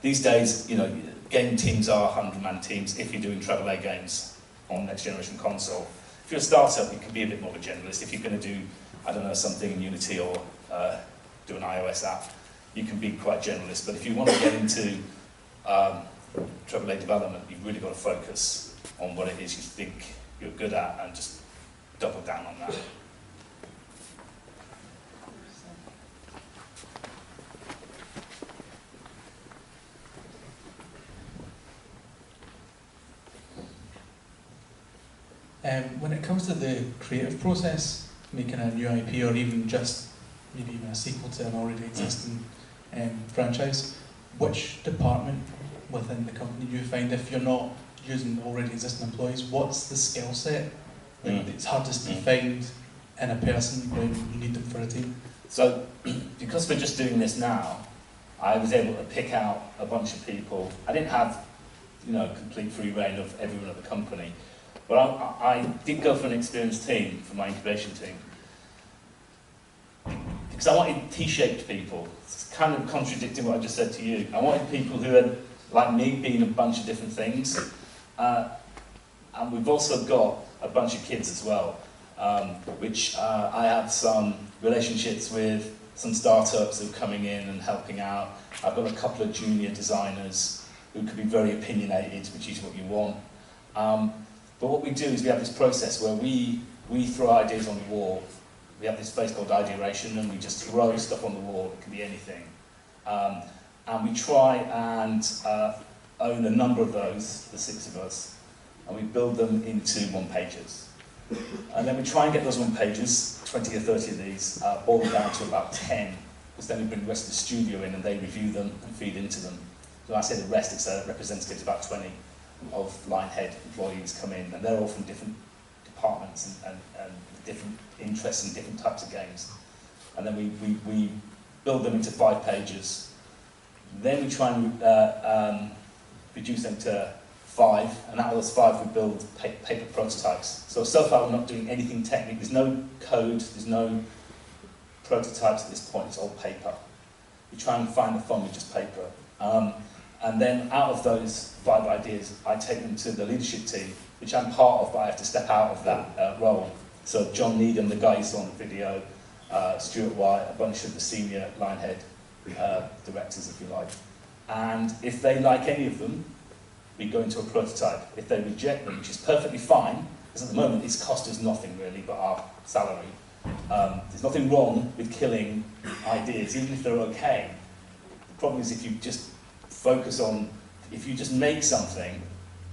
these days, you know, game teams are 100-man teams if you're doing AAA games on next generation console. If you're a startup, you can be a bit more of a generalist. If you're going to do, I don't know, something in Unity or do an iOS app, you can be quite generalist. But if you want to get into AAA development, you've really got to focus on what it is you think you're good at and just double down on that. When it comes to the creative process, making a new IP or even just maybe even a sequel to an already existing franchise, which department within the company do you find, if you're not using already existing employees, what's the skill set? Like, it's hardest to find in a person when you need them for a team. So, because we're just doing this now, I was able to pick out a bunch of people. I didn't have, complete free reign of everyone at the company, but I did go for an experienced team, for my incubation team, because I wanted T-shaped people. It's kind of contradicting what I just said to you. I wanted people who had, like me, been a bunch of different things, and we've also got a bunch of kids as well, which I have some relationships with, some startups who are coming in and helping out. I've got a couple of junior designers who could be very opinionated, which is what you want. But what we do is we have this process where we throw ideas on the wall. We have this phase called ideation, and we just throw stuff on the wall. It can be anything. And we try and own a number of those, the 6 of us, and we build them into one-pagers. And then we try and get those one-pagers, 20 or 30 of these, boiled down to about 10, because then we bring the rest of the studio in and they review them and feed into them. So when I say the rest, it's representatives, about 20 of Lionhead employees come in, and they're all from different departments and different interests and different types of games. And then we build them into 5 pages. Then we try and reduce them to 5, and out of those 5 we build paper prototypes. So far we're not doing anything technical. There's no code, there's no prototypes at this point, it's all paper. We try and find the fun with just paper. And then out of those 5 ideas, I take them to the leadership team, which I'm part of, but I have to step out of that role. So John Needham, the guy you saw on the video, Stuart White, a bunch of the senior Lionhead directors, if you like. And if they like any of them, we go into a prototype. If they reject them, which is perfectly fine, because at the moment it's cost us nothing really but our salary. There's nothing wrong with killing ideas, even if they're okay. The problem is if you just focus on, if you just make something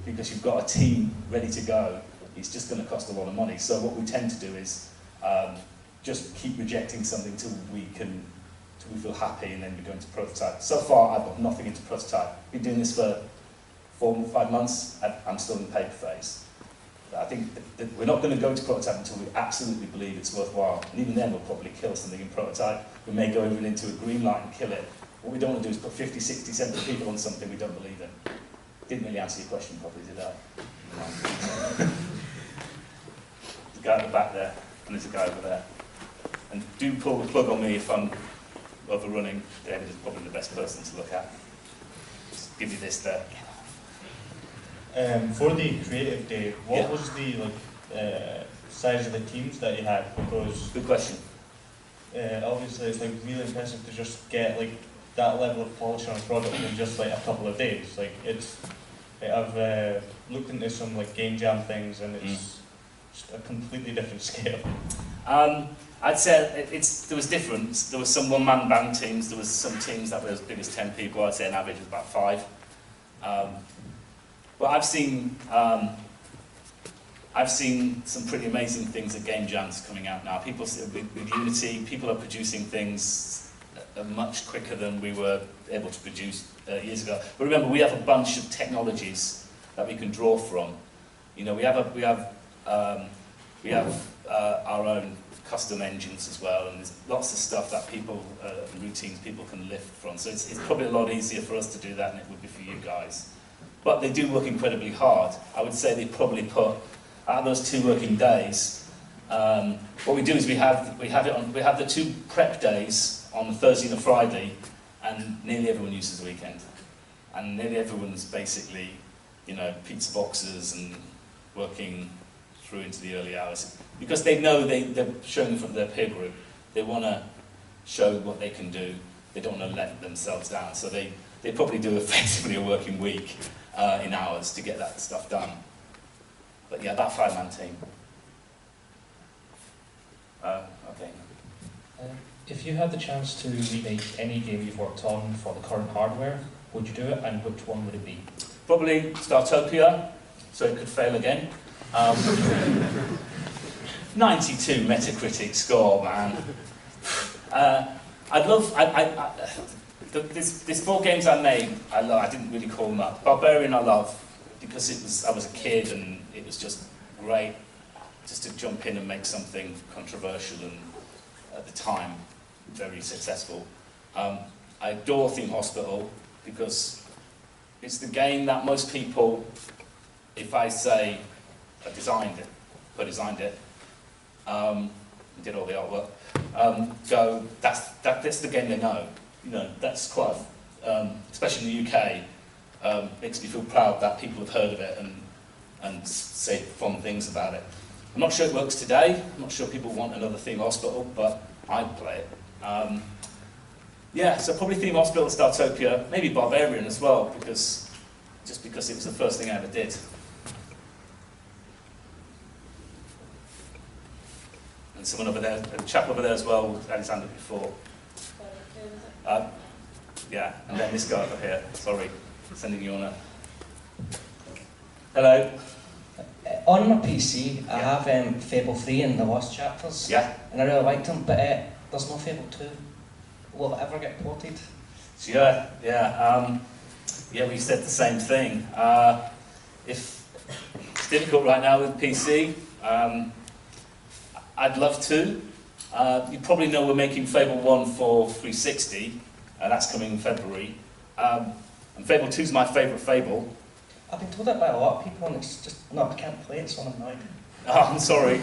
because you've got a team ready to go, it's just going to cost a lot of money. So what we tend to do is just keep rejecting something till we feel happy, and then we go into prototype. So far, I've got nothing into prototype. Been doing this for 4 or 5 months. I'm still in the paper phase. I think that we're not going to go to prototype until we absolutely believe it's worthwhile. And even then, we'll probably kill something in prototype. We may go even into a green light and kill it. What we don't want to do is put 50, 60, 70 people on something we don't believe in. Didn't really answer your question properly, did I? There's a guy at the back there, and there's a guy over there. And do pull the plug on me if I'm overrunning. David is probably the best person to look at. Just give you this there. For the creative day, what was the size of the teams that you had? Because good question. Obviously, it's really impressive to just get that level of polish on a product in just a couple of days. I've looked into some game jam things, and it's just a completely different scale. I'd say there was difference. There was some one-man band teams. There was some teams that were as big as 10 people. I'd say an average was about 5. But I've seen some pretty amazing things at game jams coming out now. People with Unity, people are producing things much quicker than we were able to produce years ago. But remember, we have a bunch of technologies that we can draw from. We have our own custom engines as well, and there's lots of stuff that routines people can lift from. So it's probably a lot easier for us to do that than it would be for you guys. But they do work incredibly hard. I would say they probably put, out of those 2 working days, what we do is we have the 2 prep days on the Thursday and the Friday, and nearly everyone uses the weekend. And nearly everyone's basically, pizza boxes and working through into the early hours. Because they know they're showing in front of their peer group. They want to show what they can do. They don't want to let themselves down. So they probably do effectively a working week in hours to get that stuff done. But yeah, that 5-man team. Okay. If you had the chance to remake any game you've worked on for the current hardware, would you do it, and which one would it be? Probably Startopia, so it could fail again. 92 Metacritic score, man. I'd love. There's 4 games I made. I didn't really call them up. Barbarian I love because I was a kid and it was just great, just to jump in and make something controversial and at the time very successful. I adore Theme Hospital because it's the game that most people, if I say I designed it, did all the artwork, go, that's the game they know. You know, that's quite, especially in the UK, makes me feel proud that people have heard of it and say fond things about it. I'm not sure it works today. I'm not sure people want another Theme Hospital, but I'd play it. Yeah, so probably Theme Hospital, Startopia, maybe Barbarian as well, just because it was the first thing I ever did. And someone over there, a chap over there as well, had his hand up before. Yeah, and then this guy over here, sorry, sending you on a... Hello. On my PC, I have Fable 3 and the Lost Chapters. Yeah. And I really liked them, but there's no Fable 2. Will it ever get ported? Yeah, we said the same thing. If it's difficult right now with PC, I'd love to. You probably know we're making Fable 1 for 360, that's coming in February. And Fable 2 is my favourite Fable. I've been told that by a lot of people, and it's just, no, I can't play it, so I'm annoyed. Oh, I'm sorry.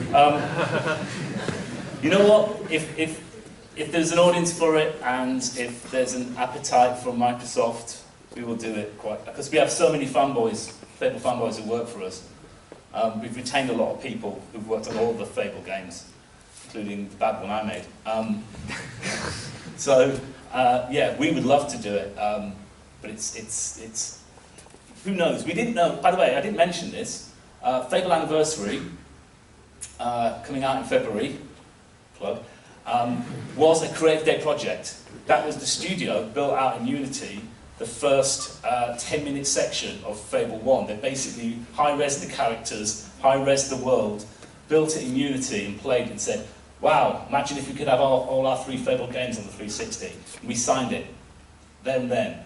You know what? If there's an audience for it, and if there's an appetite from Microsoft, we will do it because we have so many fanboys, Fable fanboys who work for us. We've retained a lot of people who've worked on all the Fable games, including the bad one I made. Yeah, we would love to do it, but it's who knows? We didn't know. By the way, I didn't mention this. Fable Anniversary, coming out in February, plug, was a Creative Day project. That was the studio built out in Unity, the first 10-minute section of Fable 1. They basically high-res the characters, high-res the world, built it in Unity and played it and said, wow, imagine if we could have all our 3 Fable games on the 360. And we signed it then.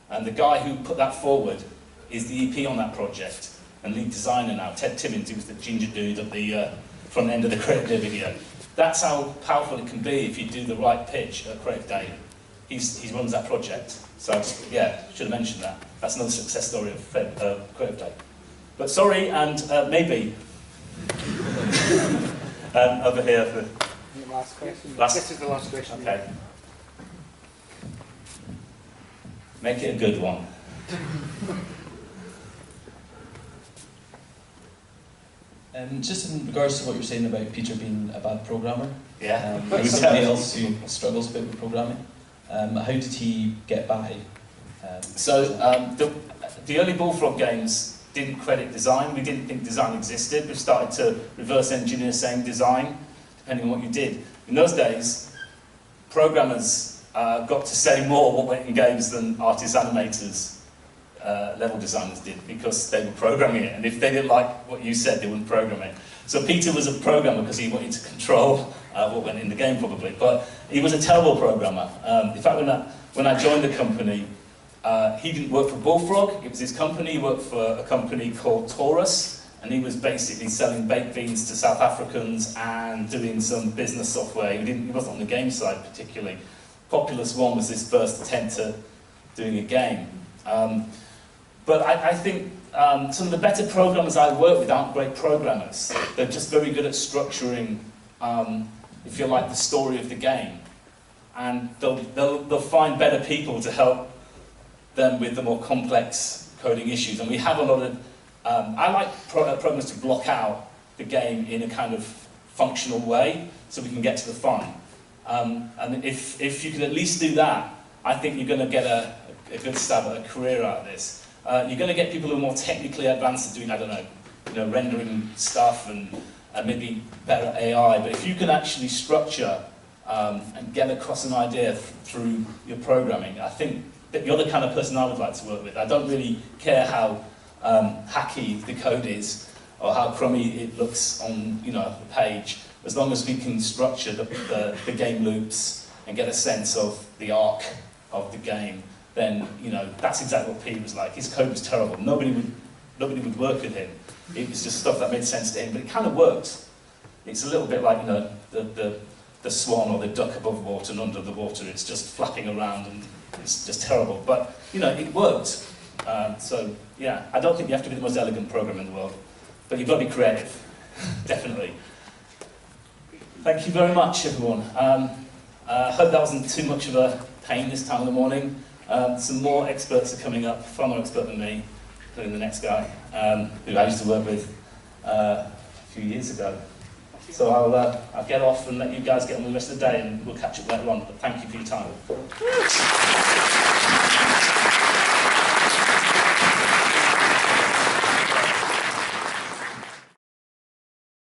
And the guy who put that forward is the EP on that project and lead designer now, Ted Timmins, who's the ginger dude at the front end of the Creative Day video. That's how powerful it can be if you do the right pitch at Creative Day. He runs that project. So yeah, should have mentioned that. That's another success story of Creative Day. But sorry, and maybe over here for the last question. This is the last question. Okay. Make it a good one. Just in regards to what you're saying about Peter being a bad programmer, yeah, as somebody else who struggles a bit with programming, how did he get by? The early Bullfrog games didn't credit design. We didn't think design existed. We started to reverse engineer saying design, depending on what you did. In those days, programmers got to say more what went in games than artists, animators, level designers did, because they were programming it, and if they didn't like what you said, they wouldn't program it. So Peter was a programmer because he wanted to control what went in the game, probably, but he was a terrible programmer. In fact, when I joined the company, he didn't work for Bullfrog, it was his company. He worked for a company called Taurus, and he was basically selling baked beans to South Africans and doing some business software. He wasn't on the game side particularly. Populous 1 was his first attempt at doing a game. But I think some of the better programmers I work with aren't great programmers. They're just very good at structuring, if you like, the story of the game. And they'll find better people to help them with the more complex coding issues. And we have a lot of... I like programmers to block out the game in a kind of functional way, so we can get to the fun. And if you can at least do that, I think you're going to get a good stab at a career out of this. You're going to get people who are more technically advanced at doing, I don't know, rendering stuff and maybe better AI. But if you can actually structure and get across an idea through your programming, I think that you're the kind of person I would like to work with. I don't really care how hacky the code is or how crummy it looks on the page, as long as we can structure the game loops and get a sense of the arc of the game, then that's exactly what Pete was like. His code was terrible. Nobody would work with him. It was just stuff that made sense to him, but it kind of worked. It's a little bit like the swan or the duck above water and under the water. It's just flapping around and it's just terrible. But it worked. So yeah, I don't think you have to be the most elegant programmer in the world, but you've got to be creative, definitely. Thank you very much, everyone. I hope that wasn't too much of a pain this time of the morning. Some more experts are coming up, far more expert than me, including the next guy, who I used to work with a few years ago. So I'll get off and let you guys get on with the rest of the day, and we'll catch up later on. But thank you for your time.